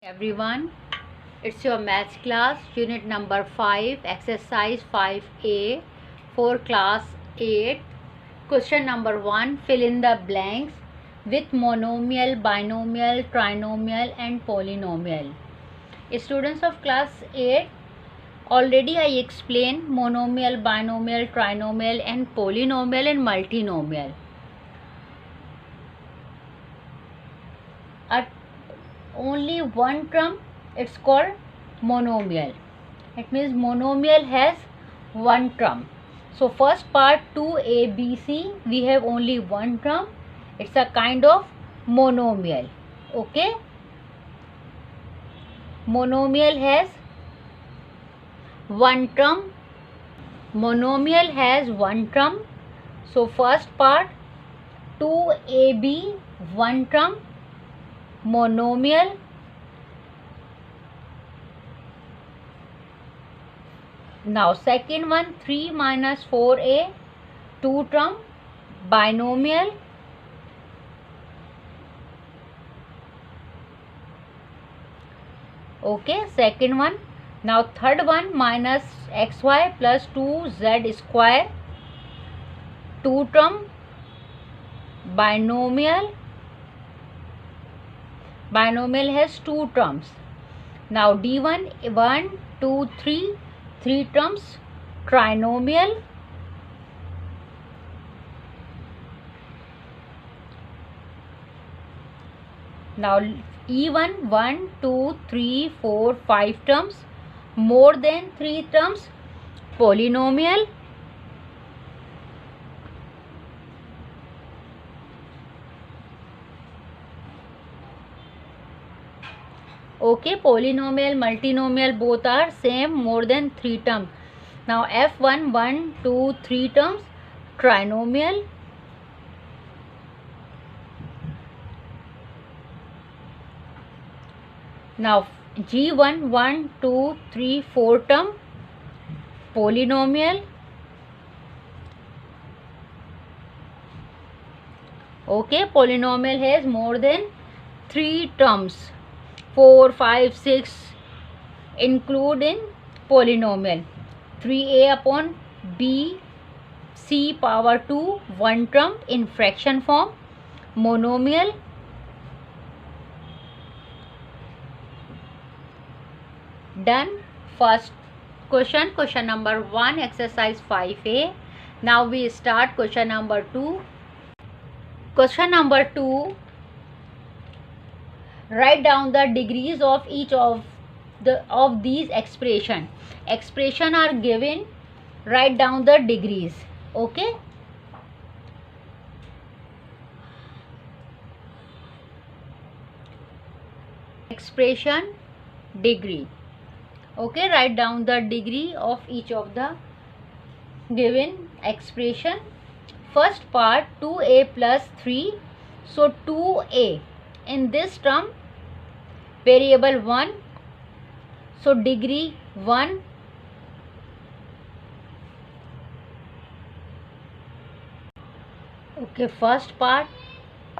everyone, it's your maths class, unit number 5, exercise 5a for class 8. Question number 1, fill in the blanks with monomial, binomial, trinomial and polynomial. Students of class 8, already I explained monomial, binomial, trinomial and polynomial and multinomial. Only one term, it's called monomial. It means monomial has one term. So first part 2ABC, we have only one term. It's a kind of monomial. Okay, monomial has one term. Monomial has one term. So first part 2AB, one term, monomial. Now second one 3 minus 4a, two term, binomial. Okay, second one. Now third one minus xy plus 2z square, two term, binomial. Binomial has two terms. Now D1, 1, 2, 3, three terms, trinomial. Now E1, 1, 2, 3, 4, 5 terms, more than 3 terms, polynomial. Okay, polynomial, multinomial both are same, more than 3 terms. Now F1, 1, 2, 3 terms, trinomial. Now G1, 1, 2, 3, 4 term, polynomial. Okay, polynomial has more than 3 terms. 4, 5, 6 include in polynomial. 3a upon b c power 2, one term in fraction form, monomial. Done. First question, question number 1, exercise 5a. Now we start question number 2. Question number 2, write down the degrees of each of these expression are given. Write down the degrees. Okay, expression degree. Okay, write down the degree of each of the given expression. First part 2a plus 3, so 2a, in this term variable 1, so degree 1. Okay, first part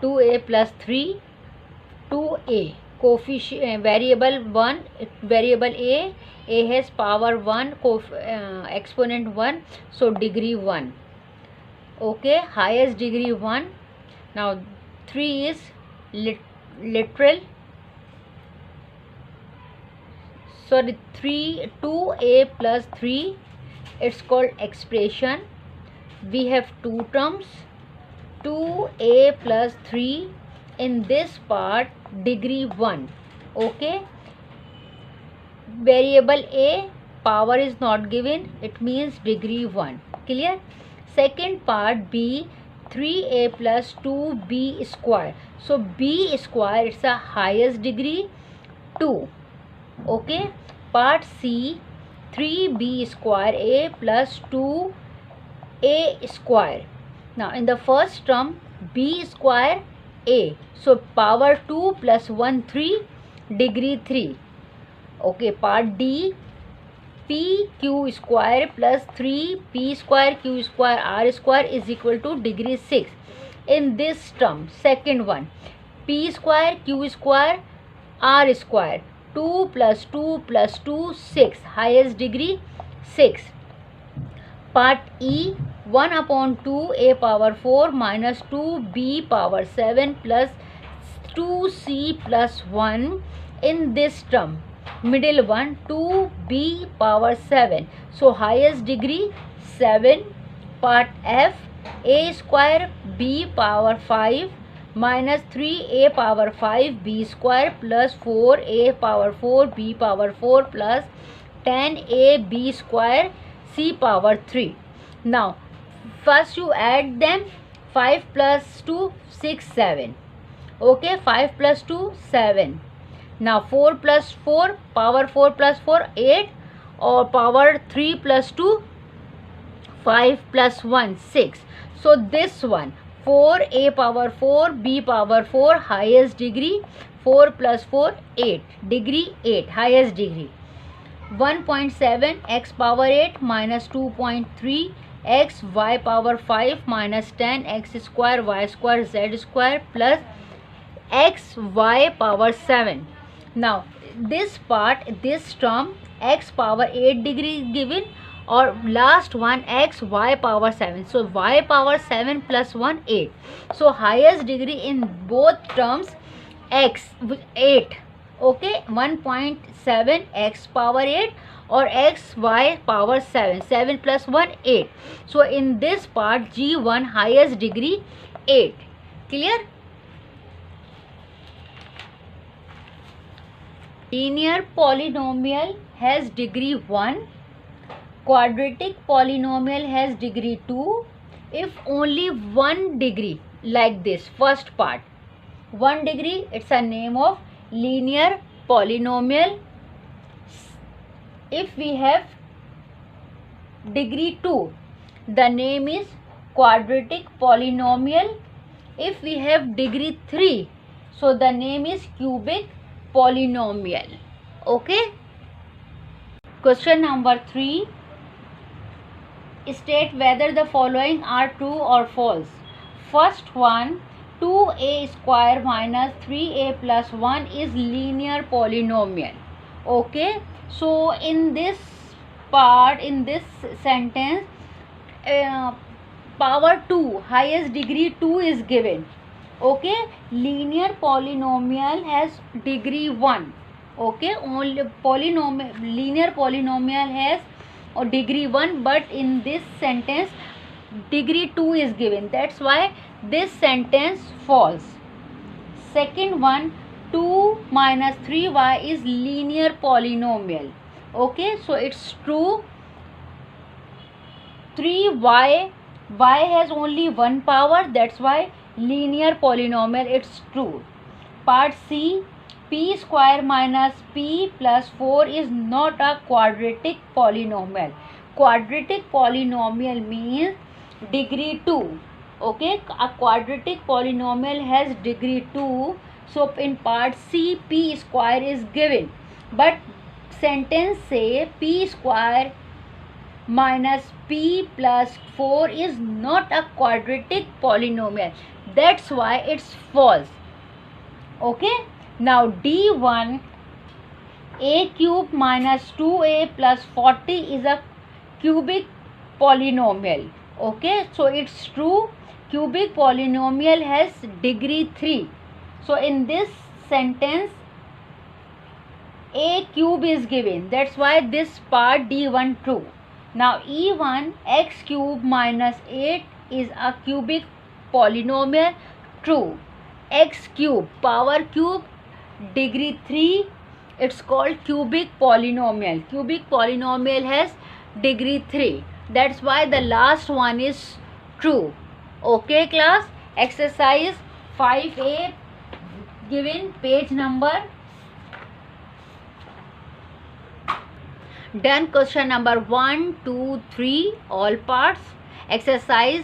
2a plus 3, 2a coefficient variable 1, variable a has power 1, exponent 1, so degree 1. Okay, highest degree 1. Now 3 is literal. Sorry, 2a plus 3, it's called expression. We have two terms, 2a plus 3, in this part degree 1. Okay, variable a power is not given, it means degree 1. Clear? Second part b, 3a plus 2b square, so b square, it's a highest degree 2. Okay, part c, 3b square a plus 2a square. Now in the first term b square a, so power 2 plus 1, 3, degree 3. Okay, part d, p q square plus 3 p square q square r square is equal to degree 6. In this term, second one, p square q square r square, 2 plus 2 plus 2, 6. Highest degree 6. Part E, 1 upon 2 a power 4 minus 2 b power 7 plus 2 c plus 1 in this term. Middle one, 2 b power 7. So highest degree 7. Part F, a square b power 5 minus 3a power 5 b square plus 4a power 4 b power 4 plus 10a b square c power 3. Now first you add them. 5 plus 2, 6, 7. Okay, 5 plus 2, 7. Now 4 plus 4, power 4 plus 4, 8, or power 3 plus 2, 5 plus 1, 6. So this one, 4 a power 4 b power 4, highest degree 4 plus 4, 8, degree 8, highest degree. 1.7 x power 8 minus 2.3 x y power 5 minus 10 x square y square z square plus x y power 7. Now this part, this term, x power 8 degree given, or last one x y power 7. So y power 7 plus 1, 8. So highest degree in both terms x 8. Okay, 1.7 x power 8 or x y power 7. 7 plus 1, 8. So in this part G1 highest degree 8. Clear? Linear polynomial has degree 1. Quadratic polynomial has degree 2. If only 1 degree, like this first part, 1 degree, it's a name of linear polynomial. If we have degree 2, the name is quadratic polynomial. If we have degree 3, so the name is cubic polynomial. Okay. Question number 3. State whether the following are true or false. First one, 2a square minus 3a plus 1 is linear polynomial. Okay. So in this part, in this sentence, power 2, highest degree 2 is given. Okay, linear polynomial has degree 1. Okay, only linear polynomial has degree 1, but in this sentence degree 2 is given. That's why this sentence false. Second one, 2 minus 3y is linear polynomial. Okay, so it's true. 3y, y has only one power, that's why linear polynomial, it's true. Part C, p square minus p plus 4 is not a quadratic polynomial. Quadratic polynomial means degree 2. Okay, a quadratic polynomial has degree 2. So in part C, p square is given, but sentence say p square minus p plus 4 is not a quadratic polynomial. That's why it's false. Okay. Now D1, a cube minus 2a plus 40 is a cubic polynomial. Okay. So it's true. Cubic polynomial has degree 3. So in this sentence a cube is given. That's why this part D1 true. Now E1, x cube minus 8 is a cubic polynomial. True. X cube, power cube, degree 3, it's called cubic polynomial. Cubic polynomial has degree 3. That's why the last one is true. Okay class, exercise 5A given, page number. Done. Question number 1, 2, 3, all parts. Exercise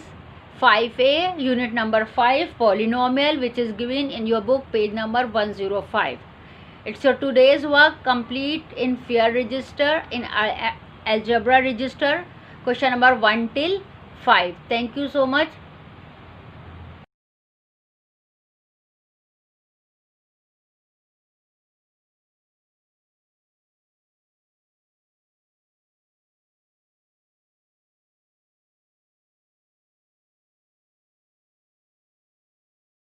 5A, unit number 5, polynomial, which is given in your book, page number 105. It's your today's work, complete in fair register, in algebra register, question number 1 till 5. Thank you so much.